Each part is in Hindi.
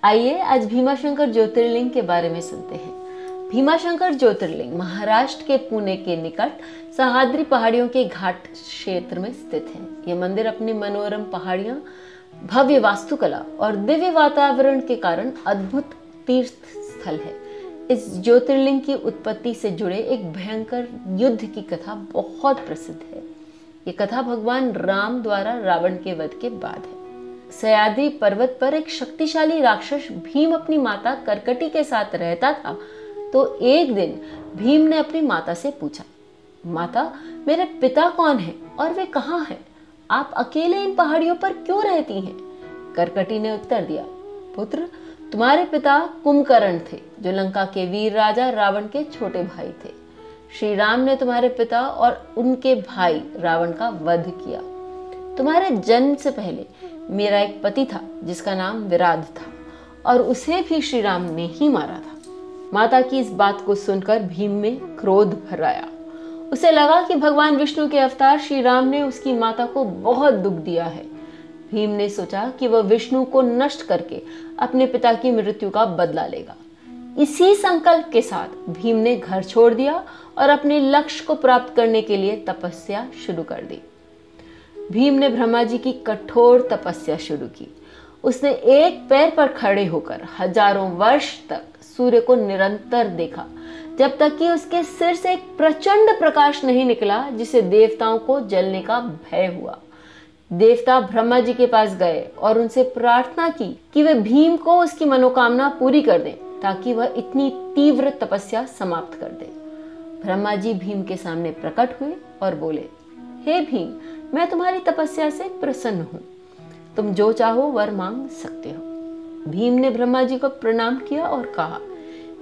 आइए आज भीमाशंकर ज्योतिर्लिंग के बारे में सुनते हैं। भीमाशंकर ज्योतिर्लिंग महाराष्ट्र के पुणे के निकट सह्याद्री पहाड़ियों के घाट क्षेत्र में स्थित है। यह मंदिर अपनी मनोरम पहाड़ियां, भव्य वास्तुकला और दिव्य वातावरण के कारण अद्भुत तीर्थ स्थल है। इस ज्योतिर्लिंग की उत्पत्ति से जुड़े एक भयंकर युद्ध की कथा बहुत प्रसिद्ध है। ये कथा भगवान राम द्वारा रावण के वध के बाद है। सह्याद्री पर्वत पर एक शक्तिशाली राक्षस भीम अपनी माता करकटी के साथ रहता था। तो एक दिन भीम ने अपनी माता से पूछा, माता, मेरे पिता कौन है और वे कहाँ हैं? आप अकेले इन पहाड़ियों पर क्यों रहती हैं? करकटी ने उत्तर दिया, पुत्र, तुम्हारे पिता कुंभकर्ण थे, जो लंका के वीर राजा रावण के छोटे भाई थे। श्री राम ने तुम्हारे पिता और उनके भाई रावण का वध किया। तुम्हारे जन्म से पहले मेरा एक पति था जिसका नाम विराध था, और उसे भी श्री राम ने ही मारा था। माता की इस बात को सुनकर भीम में क्रोध भर आया। उसे लगा कि भगवान विष्णु के अवतार श्री राम ने उसकी माता को बहुत दुख दिया है। भीम ने सोचा कि वह विष्णु को नष्ट करके अपने पिता की मृत्यु का बदला लेगा। इसी संकल्प के साथ भीम ने घर छोड़ दिया और अपने लक्ष्य को प्राप्त करने के लिए तपस्या शुरू कर दी। भीम ने ब्रह्मा जी की कठोर तपस्या शुरू की। उसने एक पैर पर खड़े होकर हजारों वर्ष तक सूर्य को निरंतर देखा, जब तक कि उसके सिर से एक प्रचंड प्रकाश नहीं निकला जिसे देवताओं को जलने का भय हुआ। देवता ब्रह्मा जी के पास गए और उनसे प्रार्थना की कि वे भीम को उसकी मनोकामना पूरी कर दें, ताकि वह इतनी तीव्र तपस्या समाप्त कर दे। ब्रह्मा जी भीम के सामने प्रकट हुए और बोले, हे भीम, मैं तुम्हारी तपस्या से प्रसन्न हूँ। तुम जो चाहो वर मांग सकते हो। भीम ने ब्रह्मा जी को प्रणाम किया और कहा,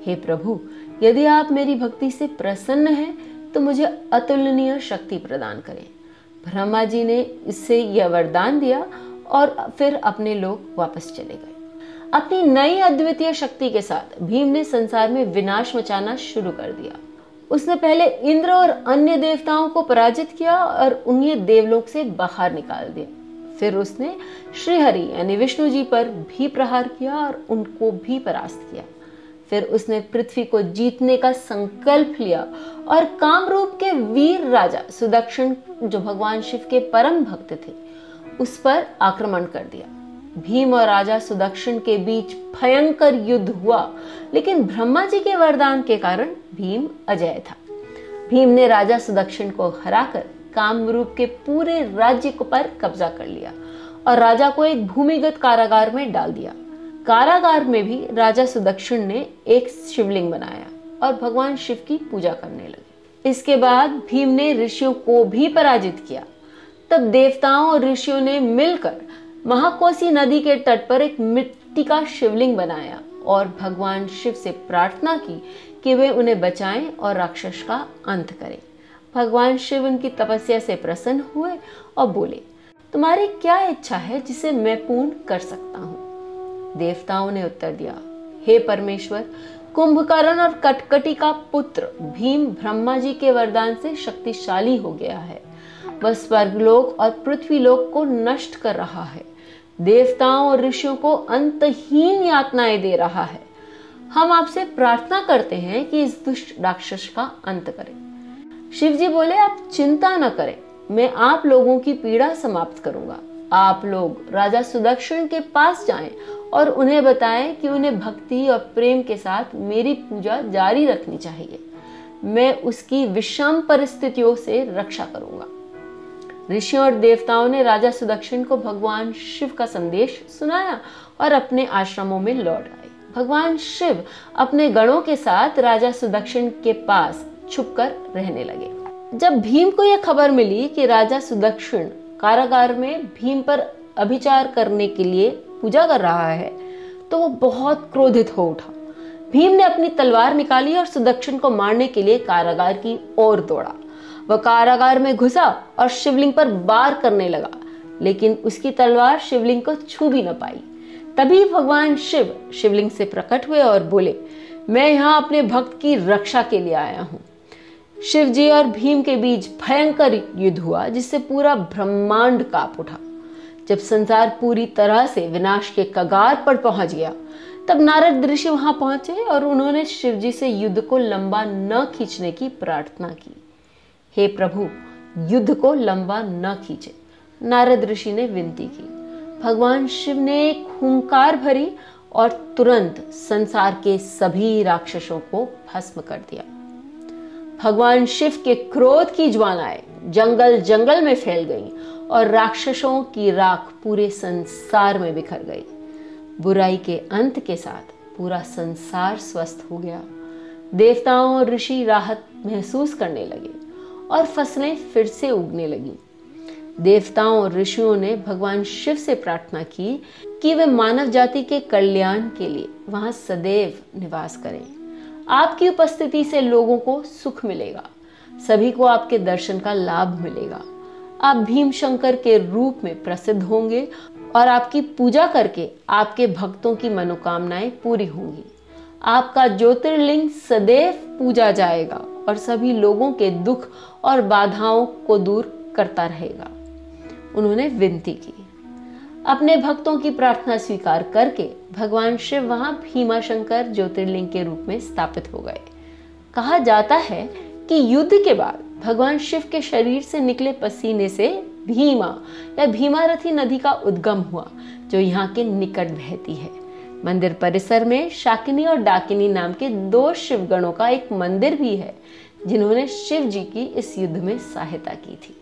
हे प्रभु, यदि आप मेरी भक्ति से प्रसन्न हैं तो मुझे अतुलनीय शक्ति प्रदान करें। ब्रह्मा जी ने इससे यह वरदान दिया और फिर अपने लोक वापस चले गए। अपनी नई अद्वितीय शक्ति के साथ भीम ने संसार में विनाश मचाना शुरू कर दिया। उसने पहले इंद्र और अन्य देवताओं को पराजित किया और उन्हें देवलोक से बाहर निकाल दिया। फिर उसने श्रीहरि यानी विष्णु जी पर भी प्रहार किया और उनको भी परास्त किया। फिर उसने पृथ्वी को जीतने का संकल्प लिया और कामरूप के वीर राजा सुदक्षिण, जो भगवान शिव के परम भक्त थे, उस पर आक्रमण कर दिया। भीम और राजा सुदक्षिण के बीच भयंकर युद्ध हुआ, लेकिन ब्रह्मा जी के वरदान के कारण भीम अजेय था। भीम ने राजा सुदक्षिण को हराकर कामरूप के पूरे राज्य पर कब्जा कर लिया और राजा को एक भूमिगत कारागार में डाल दिया। कारागार में भी राजा सुदक्षिण ने एक शिवलिंग बनाया और भगवान शिव की पूजा करने लगे। इसके बाद भीम ने ऋषियों को भी पराजित किया। तब देवताओं और ऋषियों ने मिलकर महाकोसी नदी के तट पर एक मिट्टी का शिवलिंग बनाया और भगवान शिव से प्रार्थना की कि वे उन्हें बचाएं और राक्षस का अंत करें। भगवान शिव उनकी तपस्या से प्रसन्न हुए और बोले, तुम्हारी क्या इच्छा है जिसे मैं पूर्ण कर सकता हूँ? देवताओं ने उत्तर दिया, हे परमेश्वर, कुंभकर्ण और कटकटी का पुत्र भीम ब्रह्मा जी के वरदान से शक्तिशाली हो गया है। वह स्वर्गलोक और पृथ्वीलोक को नष्ट कर रहा है। देवताओं और ऋषियों को अंतहीन यातनाएं दे रहा है। हम आपसे प्रार्थना करते हैं कि इस दुष्ट राक्षस का अंत करें। शिव जी बोले, आप चिंता न करें, मैं आप लोगों की पीड़ा समाप्त करूंगा। आप लोग राजा सुदक्षिण के पास जाएं और उन्हें बताएं कि उन्हें भक्ति और प्रेम के साथ मेरी पूजा जारी रखनी चाहिए। मैं उसकी विषम परिस्थितियों से रक्षा करूंगा। ऋषियों और देवताओं ने राजा सुदक्षिण को भगवान शिव का संदेश सुनाया और अपने आश्रमों में लौट आए। भगवान शिव अपने गणों के साथ राजा सुदक्षिण के पास छुपकर रहने लगे। जब भीम को यह खबर मिली कि राजा सुदक्षिण कारागार में भीम पर अभिचार करने के लिए पूजा कर रहा है, तो वो बहुत क्रोधित हो उठा। भीम ने अपनी तलवार निकाली और सुदक्षिण को मारने के लिए कारागार की ओर दौड़ा। वह कारागार में घुसा और शिवलिंग पर वार करने लगा, लेकिन उसकी तलवार शिवलिंग को छू भी न पाई। तभी भगवान शिव शिवलिंग से प्रकट हुए और बोले, मैं यहाँ अपने भक्त की रक्षा के लिए आया हूँ। शिव जी और भीम के बीच भयंकर युद्ध हुआ, जिससे पूरा ब्रह्मांड कांप उठा। जब संसार पूरी तरह से विनाश के कगार पर पहुंच गया, तब नारद ऋषि वहां पहुंचे और उन्होंने शिव जी से युद्ध को लंबा न खींचने की प्रार्थना की। हे प्रभु, युद्ध को लंबा न खींचे, नारद ऋषि ने विनती की। भगवान शिव ने एक हुंकार भरी और तुरंत संसार के सभी राक्षसों को भस्म कर दिया। भगवान शिव के क्रोध की ज्वालाएं जंगल जंगल में फैल गईं और राक्षसों की राख पूरे संसार में बिखर गई। बुराई के अंत के साथ पूरा संसार स्वस्थ हो गया। देवताओं और ऋषि राहत महसूस करने लगे और फसलें फिर से उगने लगीं। देवताओं और ऋषियों ने भगवान शिव से प्रार्थना की कि वे मानव जाति के कल्याण के लिए वहां सदैव निवास करें। आपकी उपस्थिति से लोगों को सुख मिलेगा, सभी को आपके दर्शन का लाभ मिलेगा। आप भीम शंकर के रूप में प्रसिद्ध होंगे और आपकी पूजा करके आपके भक्तों की मनोकामनाएं पूरी होंगी। आपका ज्योतिर्लिंग सदैव पूजा जाएगा और सभी लोगों के दुख और बाधाओं को दूर करता रहेगा। उन्होंने विनती की। अपने भक्तों की प्रार्थना स्वीकार करके भगवान शिव वहां भीमाशंकर ज्योतिर्लिंग के रूप में स्थापित हो गए। कहा जाता है कि युद्ध के बाद भगवान शिव के शरीर से निकले पसीने से भीमा या भीमारथी नदी का उद्गम हुआ, जो यहाँ के निकट बहती है। मंदिर परिसर में शाकिनी और डाकिनी नाम के 2 शिवगणों का एक मंदिर भी है, जिन्होंने शिव जी की इस युद्ध में सहायता की थी।